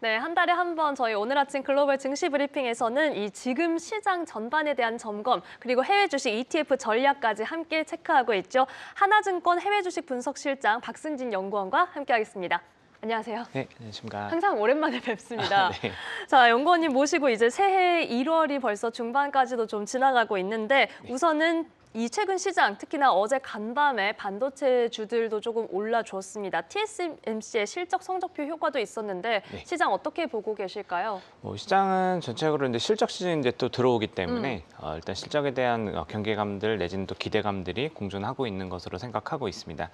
네, 한 달에 한 번 저희 오늘 아침 글로벌 증시 브리핑에서는 이 지금 시장 전반에 대한 점검, 그리고 해외 주식 ETF 전략까지 함께 체크하고 있죠. 하나증권 해외 주식 분석 실장 박승진 연구원과 함께하겠습니다. 안녕하세요. 네, 안녕하십니까. 항상 오랜만에 뵙습니다. 네. 자, 연구원님 모시고 이제 새해 1월이 벌써 중반까지도 좀 지나가고 있는데 우선은 이 최근 시장, 특히나 어제 간밤에 반도체 주들도 조금 올라줬습니다. TSMC의 실적 성적표 효과도 있었는데 시장 어떻게 보고 계실까요? 시장은 전체적으로 이제 실적 시즌이 이제 또 들어오기 때문에 일단 실적에 대한 경계감들 내지는 또 기대감들이 공존하고 있는 것으로 생각하고 있습니다.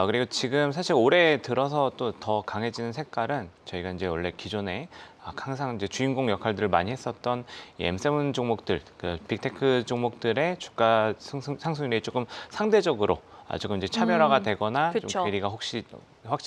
그리고 지금 사실 올해 들어서 또 더 강해지는 색깔은 저희가 이제 원래 기존에 항상 이제 주인공 역할들을 많이 했었던 이 M7 종목들, 그 빅테크 종목들의 주가 상승률이 조금 상대적으로 조금 이제 차별화가 되거나 그쵸. 좀 괴리가 확실히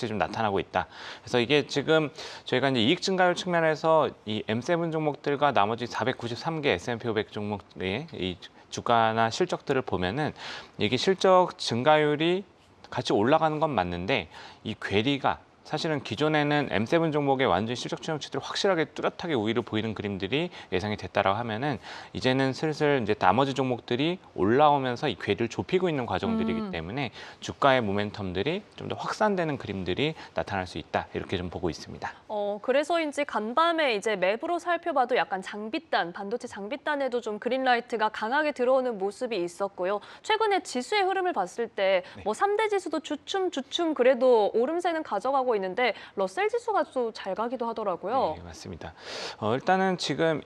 좀 나타나고 있다. 그래서 이게 지금 저희가 이제 이익 증가율 측면에서 이 M7 종목들과 나머지 493개 S&P 500 종목의 이 주가나 실적들을 보면은 이게 실적 증가율이 같이 올라가는 건 맞는데 이 괴리가 사실은 기존에는 M7 종목의 완전 실적 추정치들을 확실하게 뚜렷하게 우위를 보이는 그림들이 예상이 됐다라고 하면은 이제는 슬슬 이제 나머지 종목들이 올라오면서 이 궤를 좁히고 있는 과정들이기 때문에 주가의 모멘텀들이 좀 더 확산되는 그림들이 나타날 수 있다 이렇게 좀 보고 있습니다. 그래서인지 간밤에 이제 맵으로 살펴봐도 약간 장비단, 반도체 장비단에도 좀 그린라이트가 강하게 들어오는 모습이 있었고요. 최근에 지수의 흐름을 봤을 때 뭐 3대 지수도 주춤 그래도 오름세는 가져가고 있는데 러셀 지수가 또 잘 가기도 하더라고요. 네, 맞습니다. 일단은 지금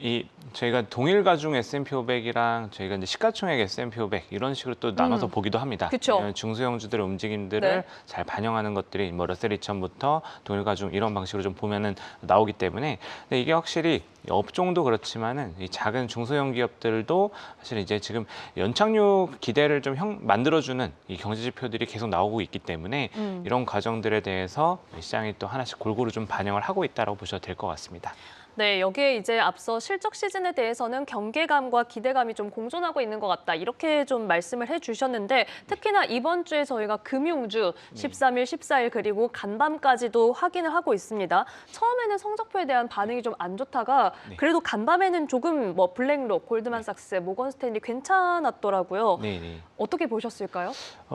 저희가 동일 가중 S&P 500이랑 저희가 이제 시가총액 S&P 500 이런 식으로 또 나눠서 보기도 합니다. 그쵸. 중소형주들의 움직임들을 네. 잘 반영하는 것들이 뭐 러셀 2000부터 동일 가중 이런 방식으로 좀 보면은 나오기 때문에 근데 이게 확실히 업종도 그렇지만은 이 작은 중소형 기업들도 사실 이제 지금 연착륙 기대를 좀 만들어주는 이 경제 지표들이 계속 나오고 있기 때문에 이런 과정들에 대해서 시장이 또 하나씩 골고루 좀 반영을 하고 있다고 보셔도 될 것 같습니다. 네, 여기에 이제 앞서 실적 시즌에 대해서는 경계감과 기대감이 좀 공존하고 있는 것 같다. 이렇게 좀 말씀을 해주셨는데 특히나 이번 주에 저희가 금융주 13일, 14일 그리고 간밤까지도 확인을 하고 있습니다. 처음에는 성적표에 대한 반응이 좀 안 좋다가 그래도 간밤에는 조금 뭐 블랙록, 골드만삭스, 모건스탠리 괜찮았더라고요. 네. 어떻게 보셨을까요?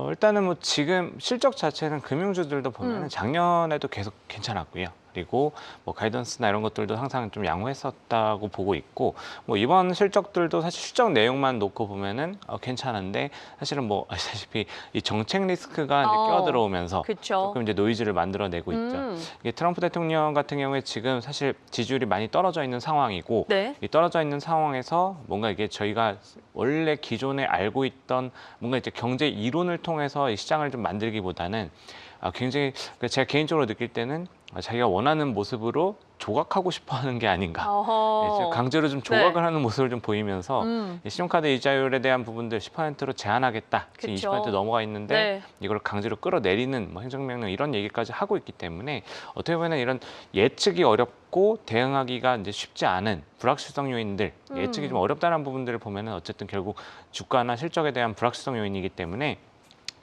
일단은 뭐 지금 실적 자체는 금융주들도 보면 작년에도 계속 괜찮았고요. 그리고 뭐 가이던스나 이런 것들도 항상 좀 양호했었다고 보고 있고 뭐 이번 실적들도 사실 실적 내용만 놓고 보면은 괜찮은데 사실은 뭐 아시다시피 이 정책 리스크가 이제 끼어들어오면서 그쵸. 조금 이제 노이즈를 만들어내고 있죠. 이게 트럼프 대통령 같은 경우에 지금 사실 지지율이 많이 떨어져 있는 상황이고 네. 이 떨어져 있는 상황에서 뭔가 이게 저희가 원래 기존에 알고 있던 뭔가 이제 경제 이론을 통해서 이 시장을 좀 만들기보다는 굉장히 제가 개인적으로 느낄 때는 자기가 원하는 모습으로 조각하고 싶어하는 게 아닌가. 강제로 좀 조각을 하는 모습을 좀 보이면서 이 신용카드 이자율에 대한 부분들 10%로 제한하겠다. 지금 그쵸. 20% 넘어가 있는데 이걸 강제로 끌어내리는 뭐 행정명령 이런 얘기까지 하고 있기 때문에 어떻게 보면 이런 예측이 어렵고 대응하기가 이제 쉽지 않은 불확실성 요인들, 예측이 좀 어렵다는 부분들을 보면은 어쨌든 결국 주가나 실적에 대한 불확실성 요인이기 때문에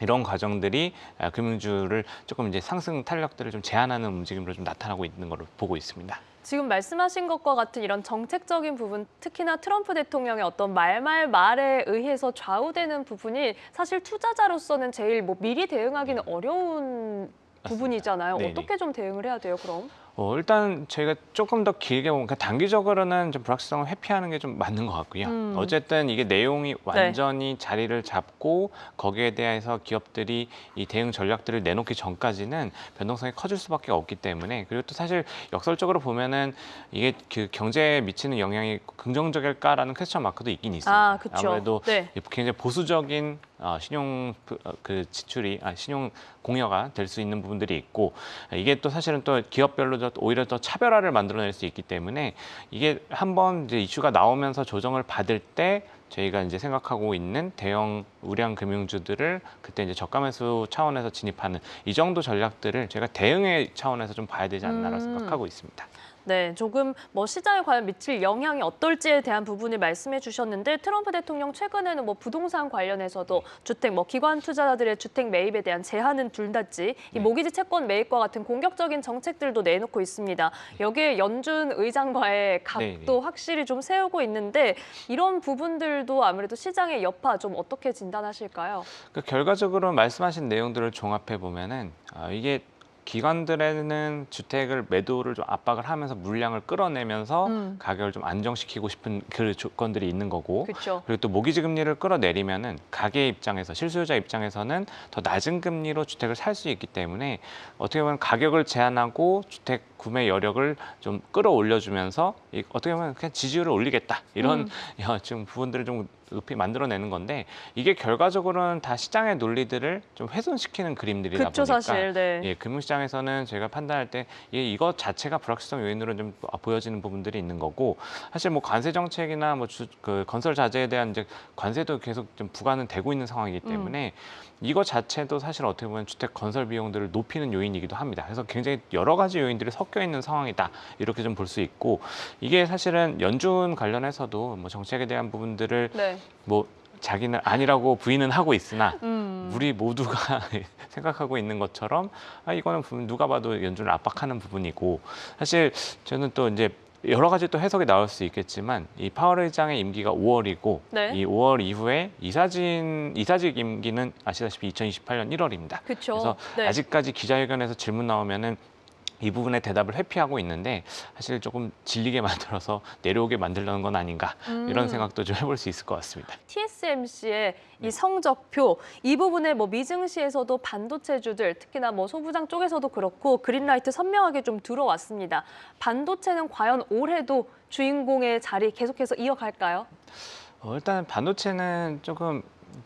이런 과정들이 금융주를 조금 이제 상승 탄력들을 좀 제한하는 움직임으로 좀 나타나고 있는 걸로 보고 있습니다. 지금 말씀하신 것과 같은 이런 정책적인 부분, 특히나 트럼프 대통령의 어떤 말에 의해서 좌우되는 부분이 사실 투자자로서는 제일 뭐 미리 대응하기는 어려운 부분이잖아요. 네네. 어떻게 좀 대응을 해야 돼요, 그럼? 일단 저희가 조금 더 길게 보면 단기적으로는 좀 불확실성을 회피하는 게 좀 맞는 것 같고요. 어쨌든 이게 내용이 완전히 자리를 잡고 거기에 대해서 기업들이 이 대응 전략들을 내놓기 전까지는 변동성이 커질 수밖에 없기 때문에 그리고 또 사실 역설적으로 보면은 이게 그 경제에 미치는 영향이 긍정적일까라는 퀘스천 마크도 있긴 있습니다. 그쵸. 아무래도 네. 굉장히 보수적인 신용 지출이 신용 공여가 될 수 있는 부분들이 있고 이게 또 사실은 또 기업별로 오히려 더 차별화를 만들어낼 수 있기 때문에 이게 한번 이제 이슈가 나오면서 조정을 받을 때 저희가 이제 생각하고 있는 대형 우량 금융주들을 그때 이제 저가 매수 차원에서 진입하는 이 정도 전략들을 제가 대응의 차원에서 좀 봐야 되지 않나라고 생각하고 있습니다. 네, 조금 뭐 시장에 과연 미칠 영향이 어떨지에 대한 부분을 말씀해 주셨는데 트럼프 대통령 최근에는 뭐 부동산 관련해서도 주택 뭐 기관 투자자들의 주택 매입에 대한 제한은 둘다지 이 모기지 채권 매입과 같은 공격적인 정책들도 내놓고 있습니다. 여기에 연준 의장과의 각도 확실히 좀 세우고 있는데 이런 부분들도 아무래도 시장의 여파 좀 어떻게 진단하실까요? 그 결과적으로 말씀하신 내용들을 종합해 보면은 이게 기관들에는 주택을 매도를 좀 압박을 하면서 물량을 끌어내면서 가격을 좀 안정시키고 싶은 그 조건들이 있는 거고 그렇죠. 그리고 또 모기지 금리를 끌어내리면은 가계 입장에서 실수요자 입장에서는 더 낮은 금리로 주택을 살 수 있기 때문에 어떻게 보면 가격을 제한하고 주택 구매 여력을 좀 끌어올려주면서 어떻게 보면 그냥 지지율을 올리겠다 이런 지금 부분들을 좀 높이 만들어내는 건데 이게 결과적으로는 다 시장의 논리들을 좀 훼손시키는 그림들이다 그쵸, 보니까 사실. 네. 예, 금융시장에서는 저희가 판단할 때 이것 자체가 불확실성 요인으로 좀 보여지는 부분들이 있는 거고 사실 뭐 관세 정책이나 뭐 그 건설 자재에 대한 이제 관세도 계속 좀 부과는 되고 있는 상황이기 때문에 이거 자체도 사실 어떻게 보면 주택 건설 비용들을 높이는 요인이기도 합니다. 그래서 굉장히 여러 가지 요인들이 섞여 있는 상황이다 이렇게 좀 볼 수 있고 이게 사실은 연준 관련해서도 뭐 정책에 대한 부분들을 네. 뭐 자기는 아니라고 부인은 하고 있으나 음. 우리 모두가 생각하고 있는 것처럼 이거는 분명 누가 봐도 연준을 압박하는 부분이고 사실 저는 또 이제 여러 가지 또 해석이 나올 수 있겠지만 이 파월 의장의 임기가 5월이고 네. 이 5월 이후에 이사직 임기는 아시다시피 2028년 1월입니다. 그쵸. 그래서 네. 아직까지 기자회견에서 질문 나오면은 이 부분의 대답을 회피하고 있는데 사실 조금 질리게 만들어서 내려오게 만들려는 건 아닌가 이런 생각도 좀 해볼 수 있을 것 같습니다. TSMC의 이 성적표 이 부분에 뭐 미증시에서도 반도체주들 특히나 뭐 소부장 쪽에서도 그렇고 그린라이트 선명하게 좀 들어왔습니다. 반도체는 과연 올해도 주인공의 자리 계속해서 이어갈까요? 일단 반도체는 조금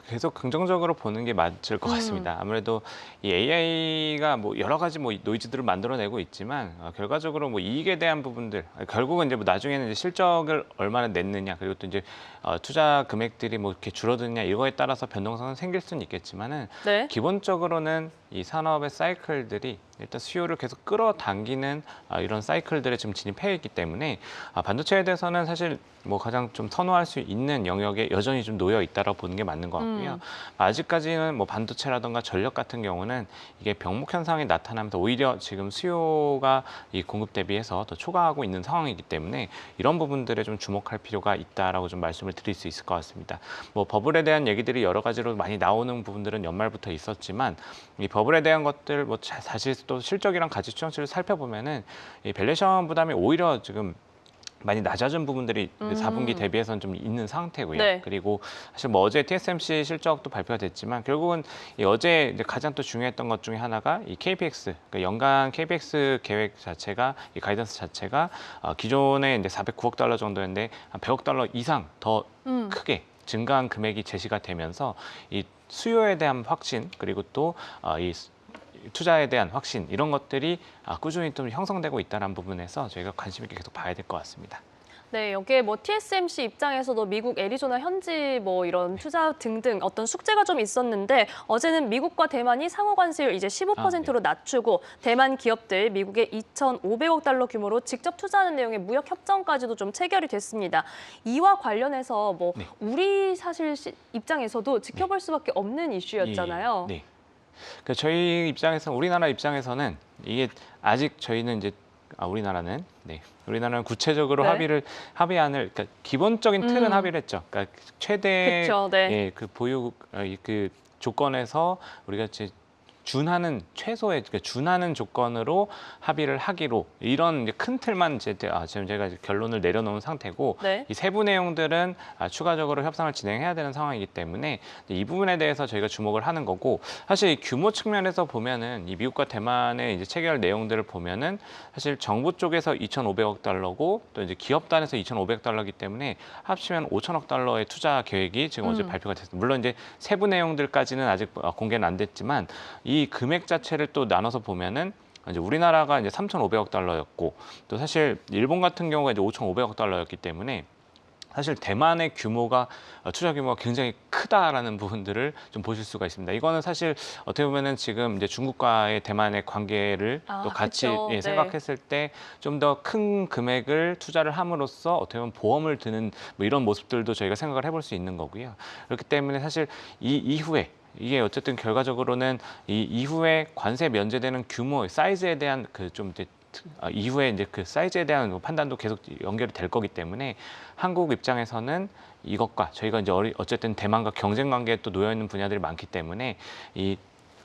계속 긍정적으로 보는 게 맞을 것 같습니다. 아무래도 이 AI가 뭐 여러 가지 뭐 노이즈들을 만들어내고 있지만 결과적으로 뭐 이익에 대한 부분들 결국은 이제 뭐 나중에는 이제 실적을 얼마나 냈느냐 그리고 또 이제 투자 금액들이 뭐 이렇게 줄어드느냐 이거에 따라서 변동성은 생길 수는 있겠지만은 네. 기본적으로는 이 산업의 사이클들이 일단 수요를 계속 끌어당기는 이런 사이클들에 지금 진입해 있기 때문에 반도체에 대해서는 사실 뭐 가장 좀 선호할 수 있는 영역에 여전히 좀 놓여 있다라고 보는 게 맞는 것 같고요. 아직까지는 뭐 반도체라든가 전력 같은 경우는 이게 병목 현상이 나타나면서 오히려 지금 수요가 이 공급 대비해서 더 초과하고 있는 상황이기 때문에 이런 부분들에 좀 주목할 필요가 있다라고 좀 말씀을 드릴 수 있을 것 같습니다. 뭐 버블에 대한 얘기들이 여러 가지로 많이 나오는 부분들은 연말부터 있었지만 이 버블에 대한 것들 뭐 사실 또 실적이랑 가치 추정치를 살펴보면은 이 밸류에이션 부담이 오히려 지금 많이 낮아진 부분들이 4분기 대비해서는 좀 있는 상태고요. 네. 그리고 사실 뭐 어제 TSMC 실적도 발표가 됐지만 결국은 이 어제 이제 가장 또 중요했던 것 중에 하나가 이 KPX, 그러니까 연간 KPX 계획 자체가 이 가이던스 자체가 기존에 이제 409억 달러 정도였는데 한 100억 달러 이상 더 크게 증가한 금액이 제시가 되면서 이 수요에 대한 확신 그리고 또 이 투자에 대한 확신 이런 것들이 꾸준히 좀 형성되고 있다는 부분에서 저희가 관심 있게 계속 봐야 될 것 같습니다. 네, 여기에 뭐 TSMC 입장에서도 미국 애리조나 현지 뭐 이런 투자 등등 어떤 숙제가 좀 있었는데 어제는 미국과 대만이 상호 관세율 이제 15%로 낮추고 대만 기업들 미국에 2,500억 달러 규모로 직접 투자하는 내용의 무역 협정까지도 좀 체결이 됐습니다. 이와 관련해서 뭐 우리 사실 입장에서도 지켜볼 수밖에 없는 이슈였잖아요. 네. 그러니까 저희 입장에서 우리나라 입장에서는 이게 아직 저희는 이제 우리나라는 구체적으로 네. 합의안을 그러니까 기본적인 틀은 합의를 했죠. 그러니까 최대 그쵸, 네. 예, 그 보유 그 조건에서 우리가 이제 준하는 조건으로 합의를 하기로 이런 이제 큰 틀만 지금 제가 이제 결론을 내려놓은 상태고 네. 이 세부 내용들은 추가적으로 협상을 진행해야 되는 상황이기 때문에 이 부분에 대해서 저희가 주목을 하는 거고 사실 이 규모 측면에서 보면은 이 미국과 대만의 이제 체결 내용들을 보면은 사실 정부 쪽에서 2,500억 달러고 또 이제 기업단에서 2,500억 달러이기 때문에 합치면 5천억 달러의 투자 계획이 지금 어제 발표가 됐습니다. 물론 이제 세부 내용들까지는 아직 공개는 안 됐지만 이 금액 자체를 또 나눠서 보면은 이제 우리나라가 이제 3,500억 달러였고 또 사실 일본 같은 경우가 이제 5,500억 달러였기 때문에 사실 대만의 규모가 투자 규모가 굉장히 크다라는 부분들을 좀 보실 수가 있습니다. 이거는 사실 어떻게 보면은 지금 이제 중국과의 대만의 관계를 또 같이 그쵸. 네. 생각했을 때 좀 더 큰 금액을 투자를 함으로써 어떻게 보면 보험을 드는 뭐 이런 모습들도 저희가 생각을 해볼 수 있는 거고요. 그렇기 때문에 사실 이 이후에 이게 어쨌든 결과적으로는 이 이후에 관세 면제되는 규모, 사이즈에 대한 그 좀 이제 이후에 이제 그 사이즈에 대한 판단도 계속 연결이 될 거기 때문에 한국 입장에서는 이것과 저희가 이제 어쨌든 대만과 경쟁 관계에 또 놓여 있는 분야들이 많기 때문에 이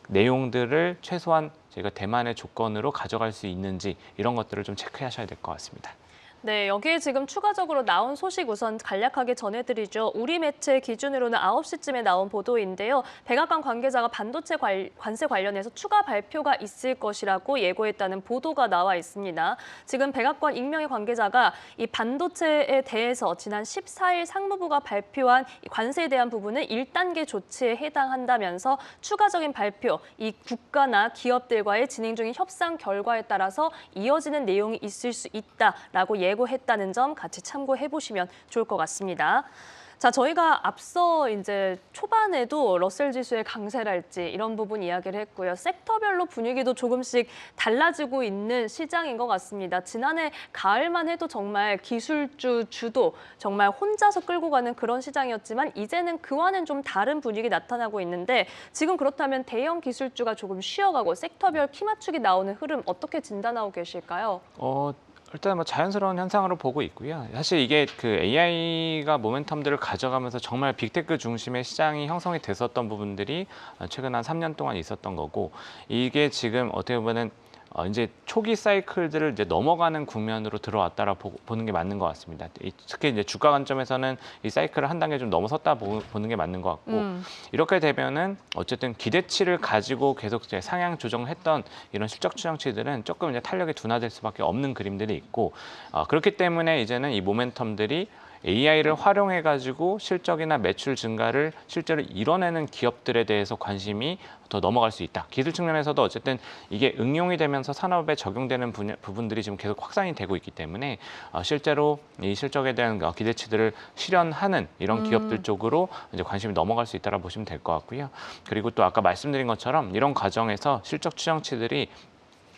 내용들을 최소한 저희가 대만의 조건으로 가져갈 수 있는지 이런 것들을 좀 체크하셔야 될 것 같습니다. 네, 여기에 지금 추가적으로 나온 소식 우선 간략하게 전해드리죠. 우리 매체 기준으로는 9시쯤에 나온 보도인데요. 백악관 관계자가 반도체 관세 관련해서 추가 발표가 있을 것이라고 예고했다는 보도가 나와 있습니다. 지금 백악관 익명의 관계자가 이 반도체에 대해서 지난 14일 상무부가 발표한 이 관세에 대한 부분은 1단계 조치에 해당한다면서 추가적인 발표, 이 국가나 기업들과의 진행 중인 협상 결과에 따라서 이어지는 내용이 있을 수 있다라고 예고했다는 점 같이 참고해 보시면 좋을 것 같습니다. 자, 저희가 앞서 이제 초반에도 러셀 지수의 강세랄지 이런 부분 이야기를 했고요. 섹터별로 분위기도 조금씩 달라지고 있는 시장인 것 같습니다. 지난해 가을만 해도 정말 기술주 주도 정말 혼자서 끌고 가는 그런 시장이었지만 이제는 그와는 좀 다른 분위기 나타나고 있는데 지금 그렇다면 대형 기술주가 조금 쉬어가고 섹터별 키 맞추기 나오는 흐름 어떻게 진단하고 계실까요? 일단 뭐 자연스러운 현상으로 보고 있고요. 사실 이게 그 AI가 모멘텀들을 가져가면서 정말 빅테크 중심의 시장이 형성이 됐었던 부분들이 최근 한 3년 동안 있었던 거고 이게 지금 어떻게 보면은 이제 초기 사이클들을 이제 넘어가는 국면으로 들어왔다라고 보는 게 맞는 것 같습니다. 특히 이제 주가 관점에서는 이 사이클을 한 단계 좀 넘어섰다 보는 게 맞는 것 같고 이렇게 되면은 어쨌든 기대치를 가지고 계속 이제 상향 조정했던 이런 실적 추정치들은 조금 이제 탄력이 둔화될 수밖에 없는 그림들이 있고 그렇기 때문에 이제는 이 모멘텀들이 AI를 활용해 가지고 실적이나 매출 증가를 실제로 이뤄내는 기업들에 대해서 관심이 더 넘어갈 수 있다. 기술 측면에서도 어쨌든 이게 응용이 되면서 산업에 적용되는 부분들이 지금 계속 확산이 되고 있기 때문에 실제로 이 실적에 대한 기대치들을 실현하는 이런 기업들 쪽으로 이제 관심이 넘어갈 수 있다고 보시면 될 것 같고요. 그리고 또 아까 말씀드린 것처럼 이런 과정에서 실적 추정치들이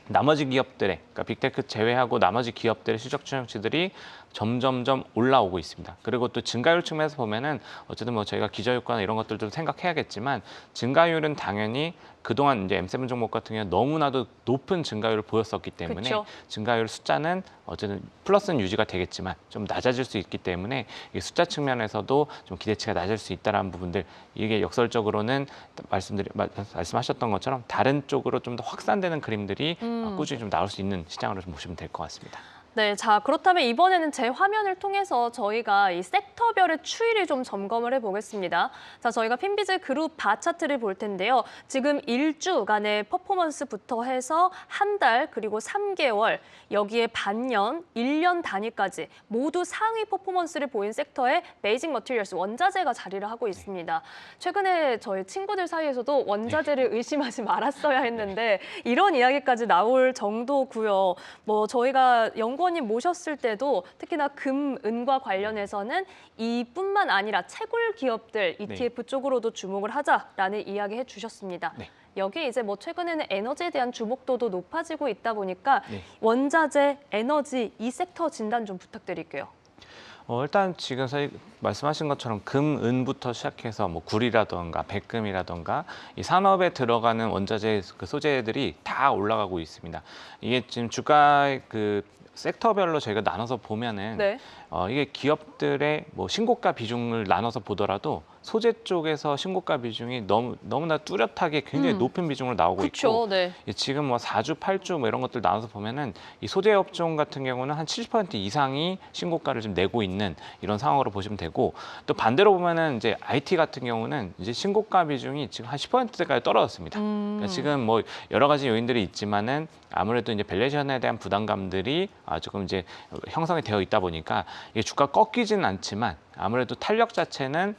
나머지 기업들의, 그러니까 빅테크 제외하고 나머지 기업들의 실적 추정치들이 점점점 올라오고 있습니다. 그리고 또 증가율 측면에서 보면은 어쨌든 뭐 저희가 기저효과나 이런 것들도 생각해야겠지만 증가율은 당연히 그동안 이제 M7 종목 같은 경우는 너무나도 높은 증가율을 보였었기 때문에 그쵸. 증가율 숫자는 어쨌든 플러스는 유지가 되겠지만 좀 낮아질 수 있기 때문에 이 숫자 측면에서도 좀 기대치가 낮을 수 있다는 부분들 이게 역설적으로는 말씀하셨던 것처럼 다른 쪽으로 좀 더 확산되는 그림들이 꾸준히 좀 나올 수 있는 시장으로 좀 보시면 될 것 같습니다. 네, 자 그렇다면 이번에는 제 화면을 통해서 저희가 이 섹터별의 추이를 좀 점검을 해보겠습니다. 자, 저희가 핀비즈 그룹 바 차트를 볼 텐데요. 지금 1주간의 퍼포먼스부터 해서 한 달 그리고 3개월 여기에 반년, 1년 단위까지 모두 상위 퍼포먼스를 보인 섹터에 베이징 머티리얼스 원자재가 자리를 하고 있습니다. 최근에 저희 친구들 사이에서도 원자재를 의심하지 말았어야 했는데 이런 이야기까지 나올 정도고요. 뭐 저희가 연구원님 모셨을 때도 특히나 금, 은과 관련해서는 이뿐만 아니라 채굴 기업들 ETF 쪽으로도 주목을 하자라는 이야기 해주셨습니다. 네. 여기 이제 뭐 최근에는 에너지에 대한 주목도도 높아지고 있다 보니까 원자재, 에너지 이 섹터 진단 좀 부탁드릴게요. 일단 지금 말씀하신 것처럼 금, 은부터 시작해서 뭐 구리라던가 백금이라던가 이 산업에 들어가는 원자재 그 소재들이 다 올라가고 있습니다. 이게 지금 주가 그 섹터별로 저희가 나눠서 보면은 이게 기업들의 뭐 신고가 비중을 나눠서 보더라도 소재 쪽에서 신고가 비중이 너무나 뚜렷하게 굉장히 높은 비중으로 나오고 있고 지금 뭐 4주, 8주 뭐 이런 것들 나눠서 보면은 이 소재 업종 같은 경우는 한 70% 이상이 신고가를 좀 내고 있는 이런 상황으로 보시면 되고 또 반대로 보면은 이제 IT 같은 경우는 이제 신고가 비중이 지금 한 10%대까지 떨어졌습니다. 그러니까 지금 뭐 여러 가지 요인들이 있지만은 아무래도 이제 밸류에이션에 대한 부담감들이 조금 이제 형성이 되어 있다 보니까 이게 주가 꺾이지는 않지만 아무래도 탄력 자체는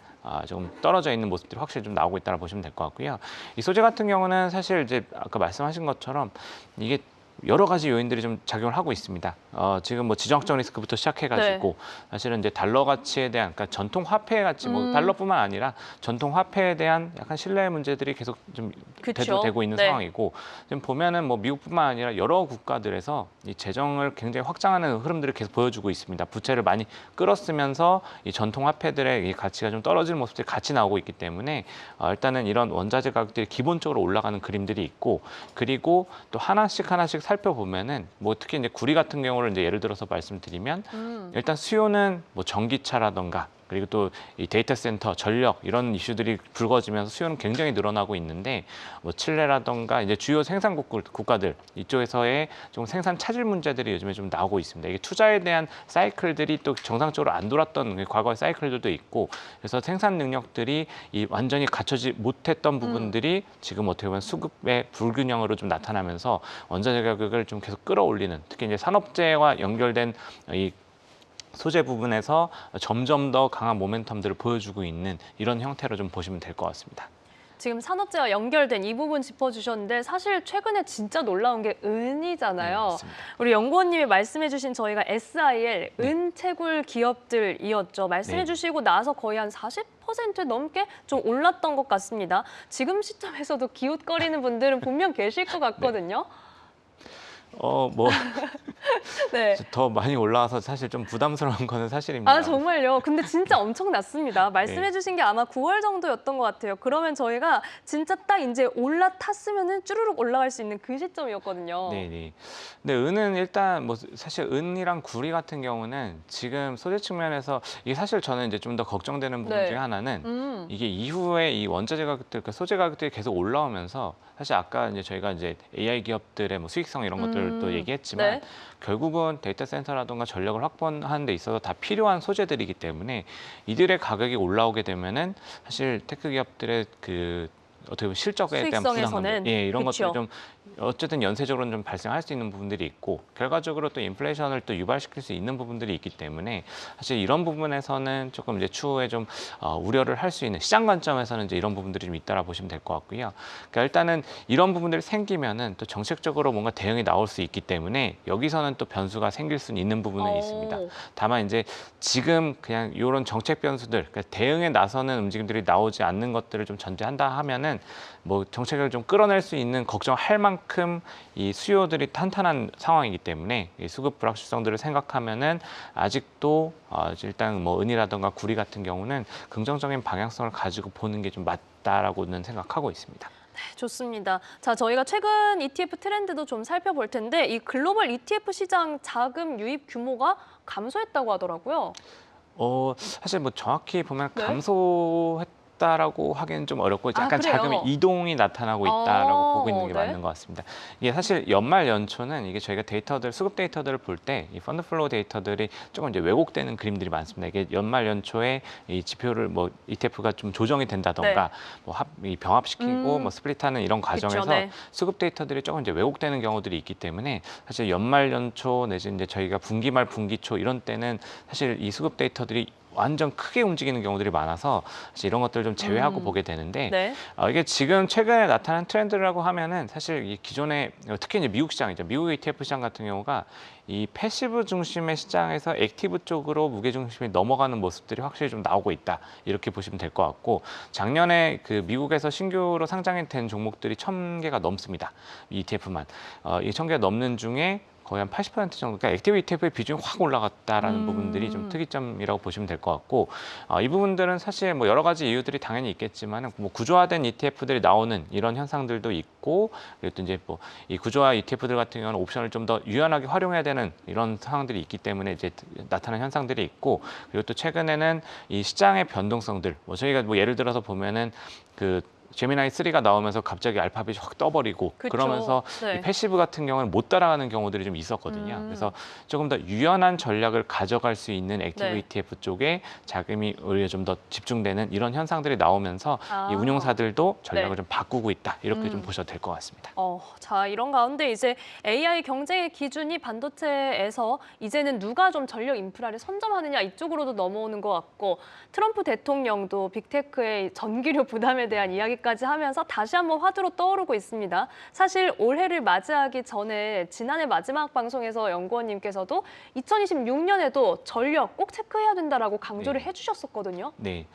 조금 떨어져 있는 모습들이 확실히 좀 나오고 있다고 보시면 될 것 같고요. 이 소재 같은 경우는 사실 이제 아까 말씀하신 것처럼 이게 여러 가지 요인들이 좀 작용을 하고 있습니다. 지금 뭐 지정학적 리스크부터 시작해가지고 사실은 이제 달러 가치에 대한, 그러니까 전통 화폐 가치, 뭐 달러뿐만 아니라 전통 화폐에 대한 약간 신뢰 문제들이 계속 좀 대두되고 있는 상황이고, 지금 보면은 뭐 미국뿐만 아니라 여러 국가들에서 이 재정을 굉장히 확장하는 흐름들을 계속 보여주고 있습니다. 부채를 많이 끌었으면서 이 전통 화폐들의 이 가치가 좀 떨어지는 모습들이 같이 나오고 있기 때문에 일단은 이런 원자재 가격들이 기본적으로 올라가는 그림들이 있고, 그리고 또 하나씩 살펴보면은 뭐 특히 이제 구리 같은 경우를 이제 예를 들어서 말씀드리면 일단 수요는 뭐 전기차라던가 그리고 또 이 데이터 센터, 전력 이런 이슈들이 불거지면서 수요는 굉장히 늘어나고 있는데, 뭐 칠레라던가 이제 주요 생산국 국가들 이쪽에서의 좀 생산 차질 문제들이 요즘에 좀 나오고 있습니다. 이게 투자에 대한 사이클들이 또 정상적으로 안 돌았던 과거의 사이클들도 있고, 그래서 생산 능력들이 이 완전히 갖춰지 못했던 부분들이 지금 어떻게 보면 수급의 불균형으로 좀 나타나면서 원자재 가격을 좀 계속 끌어올리는, 특히 이제 산업재해와 연결된 이 소재 부분에서 점점 더 강한 모멘텀들을 보여주고 있는 이런 형태로 좀 보시면 될 것 같습니다. 지금 산업재와 연결된 이 부분 짚어주셨는데 사실 최근에 진짜 놀라운 게 은이잖아요. 네, 우리 연구원님이 말씀해주신 저희가 SIL, 은 채굴 기업들이었죠. 말씀해주시고 나서 거의 한 40% 넘게 좀 올랐던 것 같습니다. 지금 시점에서도 기웃거리는 분들은 분명 계실 것 같거든요. 뭐 네. 더 많이 올라와서 사실 좀 부담스러운 거는 사실입니다. 아, 정말요? 근데 진짜 엄청났습니다. 말씀해주신 게 아마 9월 정도였던 것 같아요. 그러면 저희가 진짜 딱 이제 올라탔으면은 쭈르륵 올라갈 수 있는 그 시점이었거든요. 네네. 근데 은은 일단 뭐 사실 은이랑 구리 같은 경우는 지금 소재 측면에서 이게 사실 저는 이제 좀 더 걱정되는 부분 중에 하나는 이게 이후에 이 원자재 가격들, 그 소재 가격들이 계속 올라오면서 사실 아까 이제 저희가 이제 AI 기업들의 뭐 수익성 이런 것들도 얘기했지만 결국은 데이터 센터라든가 전력을 확보하는 데 있어서 다 필요한 소재들이기 때문에 이들의 가격이 올라오게 되면은 사실 테크 기업들의 그 어떻게 보면 실적에 대한 부담감들, 이런 것들이 좀 어쨌든 연쇄적으로는 좀 발생할 수 있는 부분들이 있고, 결과적으로 또 인플레이션을 또 유발시킬 수 있는 부분들이 있기 때문에 사실 이런 부분에서는 조금 이제 추후에 좀 우려를 할 수 있는, 시장 관점에서는 이제 이런 부분들이 좀 있다라 보시면 될 것 같고요. 그러니까 일단은 이런 부분들이 생기면은 또 정책적으로 뭔가 대응이 나올 수 있기 때문에 여기서는 또 변수가 생길 수는 있는 부분은 있습니다. 다만 이제 지금 그냥 이런 정책 변수들, 그러니까 대응에 나서는 움직임들이 나오지 않는 것들을 좀 전제한다 하면은 뭐 정책을 좀 끌어낼 수 있는 걱정할 만큼 이 수요들이 탄탄한 상황이기 때문에 이 수급 불확실성들을 생각하면은 아직도 일단 뭐 은이라든가 구리 같은 경우는 긍정적인 방향성을 가지고 보는 게 좀 맞다라고는 생각하고 있습니다. 네, 좋습니다. 자, 저희가 최근 ETF 트렌드도 좀 살펴볼 텐데 이 글로벌 ETF 시장 자금 유입 규모가 감소했다고 하더라고요. 사실 뭐 정확히 보면 감소했다라고 하기는 좀 어렵고 약간 자금의 이동이 나타나고 있다라고 보고 있는 게 맞는 것 같습니다. 이게 사실 연말 연초는 이게 저희가 데이터들, 수급 데이터들을 볼 때 이 펀드 플로우 데이터들이 조금 이제 왜곡되는 그림들이 많습니다. 이게 연말 연초에 이 지표를 뭐 ETF가 좀 조정이 된다던가 뭐 이 병합시키고 뭐 스플릿하는 이런 과정에서 수급 데이터들이 조금 이제 왜곡되는 경우들이 있기 때문에 사실 연말 연초 내지 이제 저희가 분기 말 분기 초 이런 때는 사실 이 수급 데이터들이 완전 크게 움직이는 경우들이 많아서 사실 이런 것들을 좀 제외하고 보게 되는데 이게 지금 최근에 나타난 트렌드라고 하면은 사실 이 기존에 특히 이제 미국 시장이죠. 미국 ETF 시장 같은 경우가 이 패시브 중심의 시장에서 액티브 쪽으로 무게 중심이 넘어가는 모습들이 확실히 좀 나오고 있다. 이렇게 보시면 될 것 같고, 작년에 그 미국에서 신규로 상장이 된 종목들이 1,000개가 넘습니다. ETF만. 이 1,000개 넘는 중에 거의 한 80% 정도, 그러니까 액티브 ETF의 비중이 확 올라갔다라는 부분들이 좀 특이점이라고 보시면 될 것 같고, 이 부분들은 사실 뭐 여러 가지 이유들이 당연히 있겠지만, 뭐 구조화된 ETF들이 나오는 이런 현상들도 있고, 그리고 또 이제 뭐 이 구조화 ETF들 같은 경우는 옵션을 좀 더 유연하게 활용해야 되는 이런 상황들이 있기 때문에 이제 나타나는 현상들이 있고, 그리고 또 최근에는 이 시장의 변동성들, 뭐 저희가 뭐 예를 들어서 보면은 그 제미나이 3가 나오면서 갑자기 알파벳이 확 떠버리고 그러면서 이 패시브 같은 경우는 못 따라가는 경우들이 좀 있었거든요. 그래서 조금 더 유연한 전략을 가져갈 수 있는 액티브 ETF 쪽에 자금이 오히려 좀 더 집중되는 이런 현상들이 나오면서 이 운용사들도 전략을 좀 바꾸고 있다. 이렇게 좀 보셔도 될 것 같습니다. 자, 이런 가운데 이제 AI 경쟁의 기준이 반도체에서 이제는 누가 좀 전력 인프라를 선점하느냐 이쪽으로도 넘어오는 것 같고, 트럼프 대통령도 빅테크의 전기료 부담에 대한 이야기 이야기까지 하면서 다시 한번 화두로 떠오르고 있습니다. 사실 올해를 맞이하기 전에 지난해 마지막 방송에서 연구원님께서도 2026년에도 전력 꼭 체크해야 된다라고 강조를 해주셨었거든요. 네,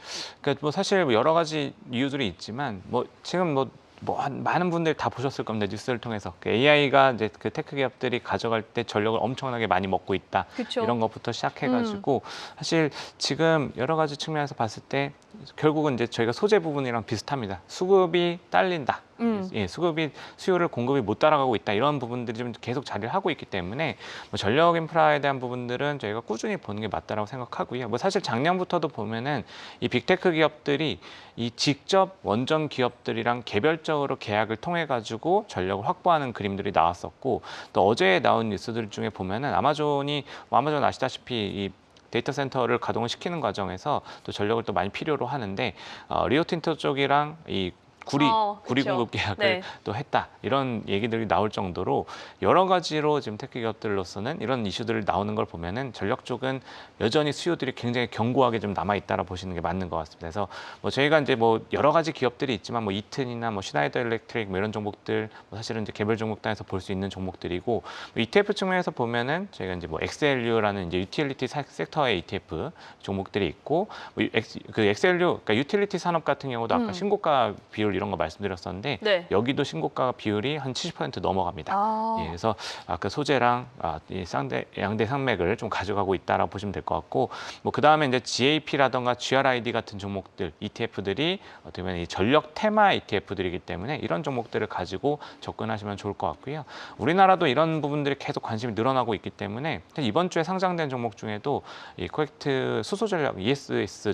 그러니까 뭐 사실 여러 가지 이유들이 있지만 뭐 지금 많은 분들이 다 보셨을 겁니다. 뉴스를 통해서 AI가 이제 그 테크 기업들이 가져갈 때 전력을 엄청나게 많이 먹고 있다. 그쵸. 이런 것부터 시작해가지고 사실 지금 여러 가지 측면에서 봤을 때 결국은 이제 저희가 소재 부분이랑 비슷합니다. 수급이 딸린다. 예, 수요를 공급이 못 따라가고 있다. 이런 부분들이 좀 계속 자리를 하고 있기 때문에 뭐 전력 인프라에 대한 부분들은 저희가 꾸준히 보는 게 맞다라고 생각하고요. 뭐 사실 작년부터도 보면은 이 빅테크 기업들이 이 직접 원전 기업들이랑 개별적으로 계약을 통해 가지고 전력을 확보하는 그림들이 나왔었고, 또 어제 나온 뉴스들 중에 보면은 아마존 아시다시피 이 데이터 센터를 가동을 시키는 과정에서 또 전력을 또 많이 필요로 하는데 리오틴토 쪽이랑 이 구리 그쵸. 공급 계약을 네. 또 했다. 이런 얘기들이 나올 정도로 여러 가지로 지금 테크 기업들로서는 이런 이슈들이 나오는 걸 보면은 전력 쪽은 여전히 수요들이 굉장히 견고하게 좀 남아 있다라 보시는 게 맞는 것 같습니다. 그래서 뭐 저희가 이제 뭐 여러 가지 기업들이 있지만 뭐 이튼이나 뭐 슈나이더 일렉트릭 뭐 이런 종목들 뭐 사실은 이제 개별 종목단에서 볼 수 있는 종목들이고, 뭐 ETF 측면에서 보면은 저희가 이제 뭐 XLU라는 이제 유틸리티 섹터의 ETF 종목들이 있고, 그 XLU 그러니까 유틸리티 산업 같은 경우도 아까 신고가 비율 이런 거 말씀드렸었는데 네. 여기도 신고가 비율이 한 70% 넘어갑니다. 예, 그래서 아까 소재랑 이 양대 산맥을 좀 가져가고 있다라고 보시면 될 것 같고, 뭐 그 다음에 이제 GAP라던가 GRID 같은 종목들 ETF들이 어떻게 보면 이 전력 테마 ETF들이기 때문에 이런 종목들을 가지고 접근하시면 좋을 것 같고요. 우리나라도 이런 부분들이 계속 관심이 늘어나고 있기 때문에 이번 주에 상장된 종목 중에도 이 코엑트 수소전력 ESS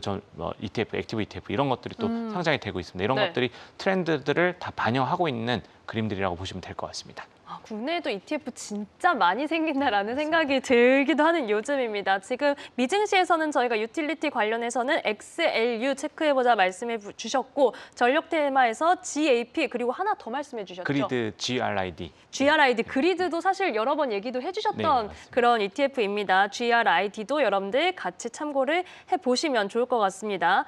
ETF, 액티브 ETF 이런 것들이 또 상장이 되고 있습니다. 이런 네. 것들이 트렌드들을 다 반영하고 있는 그림들이라고 보시면 될 것 같습니다. 국내에도 ETF 진짜 많이 생긴다라는 생각이 들기도 하는 요즘입니다. 지금 미증시에서는 저희가 유틸리티 관련해서는 XLU 체크해보자 말씀해 주셨고, 전력 테마에서 GAP 그리고 하나 더 말씀해 주셨죠. 그리드 GRID. GRID, 그리드도 사실 여러 번 얘기도 네, 해주셨던 맞습니다. 그런 ETF입니다. GRID도 여러분들 같이 참고를 해보시면 좋을 것 같습니다.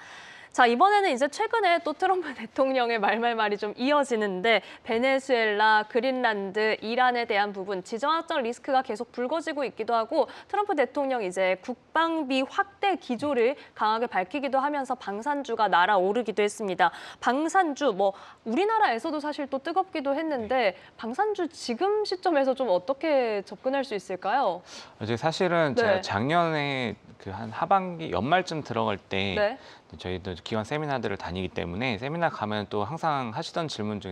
자, 이번에는 이제 최근에 또 트럼프 대통령의 말말말이 좀 이어지는데, 베네수엘라, 그린란드, 이란에 대한 부분, 지정학적 리스크가 계속 불거지고 있기도 하고, 트럼프 대통령이 이제 국방비 확대 기조를 강하게 밝히기도 하면서 방산주가 날아오르기도 했습니다. 방산주, 뭐 우리나라에서도 사실 또 뜨겁기도 했는데, 방산주 지금 시점에서 좀 어떻게 접근할 수 있을까요? 이제 사실은 네. 제가 작년에 그 한 하반기 연말쯤 들어갈 때 네. 저희도 기관 세미나들을 다니기 때문에 세미나 가면 또 항상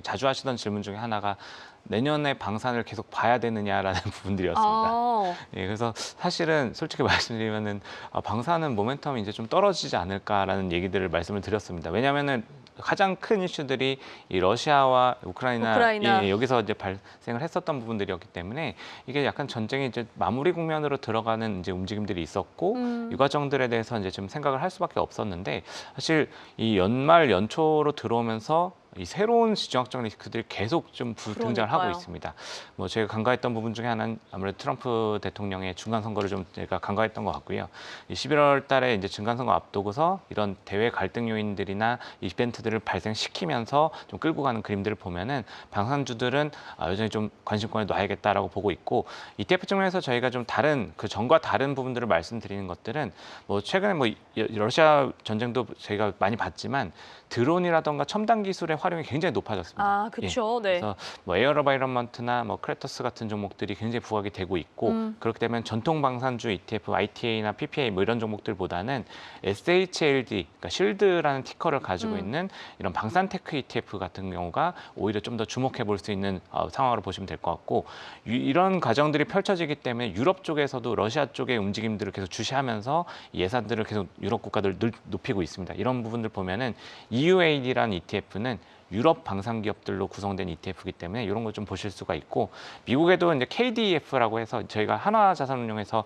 자주 하시던 질문 중에 하나가 내년에 방산을 계속 봐야 되느냐라는 부분들이었습니다. 예, 그래서 사실은 솔직히 말씀드리면은 방산은 모멘텀이 이제 좀 떨어지지 않을까라는 얘기들을 말씀을 드렸습니다. 왜냐하면은 가장 큰 이슈들이 이 러시아와 우크라이나. 예, 여기서 이제 발생을 했었던 부분들이었기 때문에 이게 약간 전쟁이 이제 마무리 국면으로 들어가는 이제 움직임들이 있었고, 이 과정들에 대해서 이제 좀 생각을 할 수밖에 없었는데, 사실 이 연말 연초로 들어오면서 이 새로운 지정학적 리스크들이 계속 좀 등장을 하고 있습니다. 뭐 제가 간과했던 부분 중에 하나는 아무래도 트럼프 대통령의 중간 선거를 좀 제가 간과했던 것 같고요. 이 11월 달에 이제 중간 선거 앞두고서 이런 대외 갈등 요인들이나 이벤트들을 발생시키면서 좀 끌고 가는 그림들을 보면은 방산주들은 여전히 좀 관심권에 놔야겠다라고 보고 있고, ETF 측면에서 저희가 좀 다른 그 전과 다른 부분들을 말씀드리는 것들은 뭐 최근에 뭐 러시아 전쟁도 저희가 많이 봤지만 드론이라던가 첨단 기술의 활용이 굉장히 높아졌습니다. 그렇죠. 예. 네. 그래서 뭐 에어로바이런먼트나 뭐 크레토스 같은 종목들이 굉장히 부각이 되고 있고, 그렇게 되면 전통 방산주 ETF, ITA나 PPA 뭐 이런 종목들보다는 SHLD, 그러니까 실드라는 티커를 가지고 있는 이런 방산 테크 ETF 같은 경우가 오히려 좀 더 주목해 볼 수 있는 상황으로 보시면 될 것 같고, 이런 과정들이 펼쳐지기 때문에 유럽 쪽에서도 러시아 쪽의 움직임들을 계속 주시하면서 예산들을 계속 유럽 국가들 높이고 있습니다. 이런 부분들 보면은 EUAD라는 ETF는 유럽 방산 기업들로 구성된 ETF이기 때문에 이런 거 좀 보실 수가 있고, 미국에도 이제 KDF라고 해서 저희가 한화자산운용에서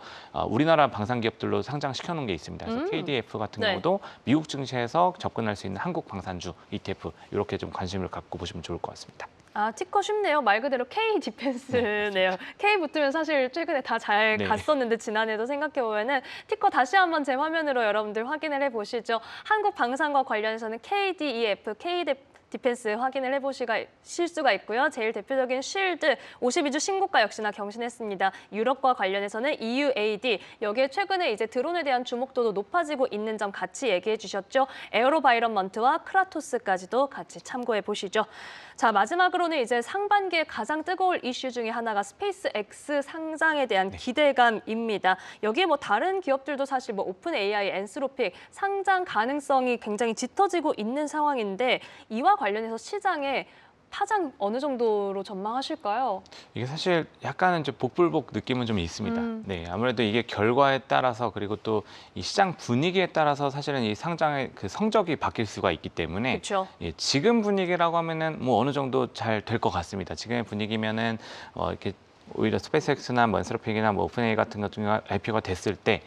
우리나라 방산 기업들로 상장시켜 놓은 게 있습니다. 그래서 KDF 같은 경우도 미국 증시에서 접근할 수 있는 한국 방산주 ETF, 이렇게 좀 관심을 갖고 보시면 좋을 것 같습니다. 티커 쉽네요. 말 그대로 K 디펜스네요. K 붙으면 사실 최근에 다 잘 갔었는데, 지난해도 생각해보면은 티커 다시 한번 제 화면으로 여러분들 확인을 해보시죠. 한국 방산과 관련해서는 KDEF, 디펜스 확인을 해보실 수가 있고요. 제일 대표적인 쉴드 52주 신고가 역시나 경신했습니다. 유럽과 관련해서는 EUAD, 여기에 최근에 이제 드론에 대한 주목도도 높아지고 있는 점 같이 얘기해 주셨죠. 에어로바이런먼트와 크라토스까지도 같이 참고해 보시죠. 자, 마지막으로는 이제 상반기에 가장 뜨거울 이슈 중에 하나가 스페이스 X 상장에 대한 기대감입니다. 여기에 뭐 다른 기업들도 사실 뭐 오픈 AI, 엔스로픽 상장 가능성이 굉장히 짙어지고 있는 상황인데 이와 관련해서 시장에 파장 어느 정도로 전망하실까요? 이게 사실 약간은 좀 복불복 느낌은 좀 있습니다. 네, 아무래도 이게 결과에 따라서 그리고 또 이 시장 분위기에 따라서 사실은 이 상장의 그 성적이 바뀔 수가 있기 때문에 그렇죠. 예, 지금 분위기라고 하면은 뭐 어느 정도 잘 될 것 같습니다. 지금의 분위기면은 이렇게 오히려 스페이스X나 뭐 엔스로픽이나 뭐 오픈AI 같은 것 중에 IPO가 됐을 때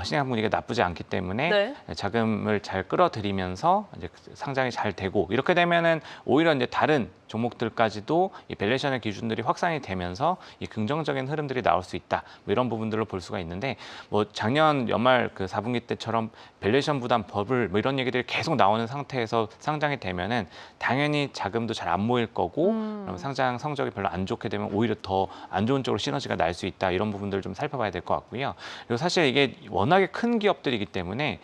시장 분위기가 나쁘지 않기 때문에 네. 자금을 잘 끌어들이면서 이제 상장이 잘 되고 이렇게 되면은 오히려 이제 다른 종목들까지도 이 밸류에이션의 기준들이 확산이 되면서 이 긍정적인 흐름들이 나올 수 있다. 뭐 이런 부분들을 볼 수가 있는데 뭐 작년 연말 그 4분기 때처럼 밸류에이션 부담 버블 뭐 이런 얘기들이 계속 나오는 상태에서 상장이 되면은 당연히 자금도 잘 안 모일 거고 그럼 상장 성적이 별로 안 좋게 되면 오히려 더 안 좋은 쪽으로 시너지가 날 수 있다. 이런 부분들을 좀 살펴봐야 될 것 같고요. 그리고 사실 이게 워낙에 큰 기업들이기 때문에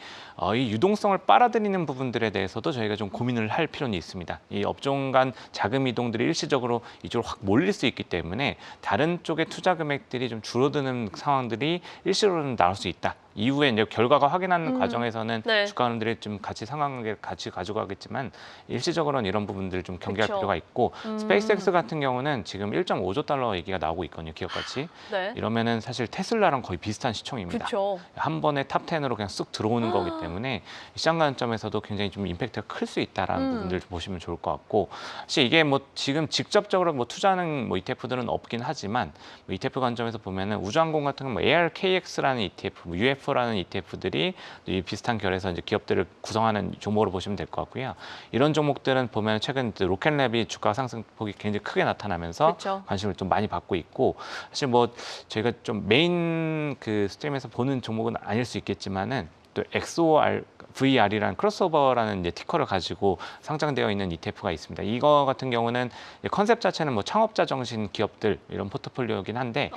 이 유동성을 빨아들이는 부분들에 대해서도 저희가 좀 고민을 할 필요는 있습니다. 이 업종 간 자금 이동들이 일시적으로 이쪽으로 확 몰릴 수 있기 때문에 다른 쪽의 투자 금액들이 좀 줄어드는 상황들이 일시로는 나올 수 있다. 이후에 이제 결과가 확인하는 과정에서는 네. 주가 흐름들이 좀 같이 상황관계를 같이 가져가겠지만 일시적으로는 이런 부분들을 좀 경계할 그쵸. 필요가 있고 스페이스X 같은 경우는 지금 1.5조 달러 얘기가 나오고 있거든요. 기업 가치. 네. 이러면은 사실 테슬라랑 거의 비슷한 시총입니다. 그렇죠. 한 번에 탑 10으로 그냥 쑥 들어오는 거기 때문에 시장 관점에서도 굉장히 좀 임팩트가 클 수 있다라는 부분들 보시면 좋을 것 같고 사실 이게 뭐 지금 직접적으로 뭐 투자하는 뭐 ETF들은 없긴 하지만 뭐 ETF 관점에서 보면은 우주항공 같은 건 뭐 ARKX라는 ETF, 뭐 UFO라는 ETF들이 이 비슷한 결에서 이제 기업들을 구성하는 종목으로 보시면 될 것 같고요. 이런 종목들은 보면 최근 로켓랩이 주가 상승폭이 굉장히 크게 나타나면서 그쵸. 관심을 좀 많이 받고 있고 사실 뭐 저희가 좀 메인 그 스트림에서 보는 종목은 아닐 수 있겠지만은 또 XOR VR이라는 크로스오버라는 이제 티커를 가지고 상장되어 있는 ETF가 있습니다. 이거 같은 경우는 컨셉 자체는 뭐 창업자 정신 기업들 이런 포트폴리오이긴 한데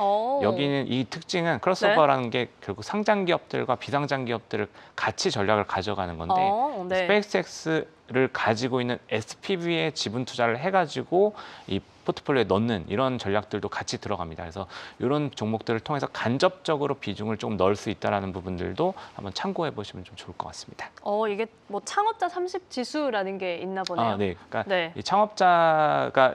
여기는 이 특징은 크로스오버라는 게 결국 상장 기업들과 비상장 기업들을 같이 전략을 가져가는 건데 네. 스페이스X를 가지고 있는 SPV에 지분 투자를 해가지고 이 포트폴리오에 넣는 이런 전략들도 같이 들어갑니다. 그래서 이런 종목들을 통해서 간접적으로 비중을 조금 넣을 수 있다는 부분들도 한번 참고해 보시면 좀 좋을 것 같습니다. 이게 뭐 창업자 30 지수라는 게 있나 보네요. 네, 그러니까 네. 이 창업자가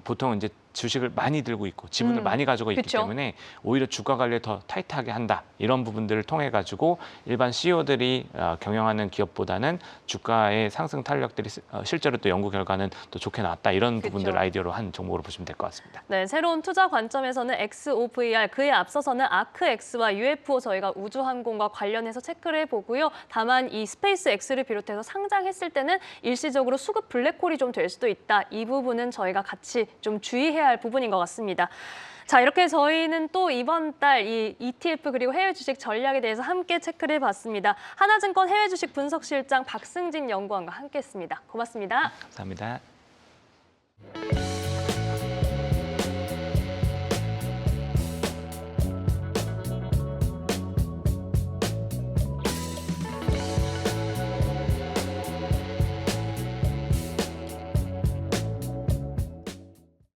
보통 이제 주식을 많이 들고 있고 지분을 많이 가지고 있기 그쵸. 때문에 오히려 주가 관리를 더 타이트하게 한다. 이런 부분들을 통해 가지고 일반 CEO들이 경영하는 기업보다는 주가의 상승 탄력들이 실제로 또 연구 결과는 또 좋게 나왔다. 이런 부분들 아이디어로 한 종목으로 보시면 될 것 같습니다. 네, 새로운 투자 관점에서는 XOVR, 그에 앞서서는 아크X와 UFO 저희가 우주항공과 관련해서 체크를 해보고요. 다만 이 스페이스X를 비롯해서 상장했을 때는 일시적으로 수급 블랙홀이 좀 될 수도 있다. 이 부분은 저희가 같이 좀 주의해야 할 부분인 것 같습니다. 자, 이렇게 저희는 또 이번 달 이 ETF 그리고 해외 주식 전략에 대해서 함께 체크를 해봤습니다. 하나증권 해외 주식 분석실장 박승진 연구원과 함께했습니다. 고맙습니다. 감사합니다.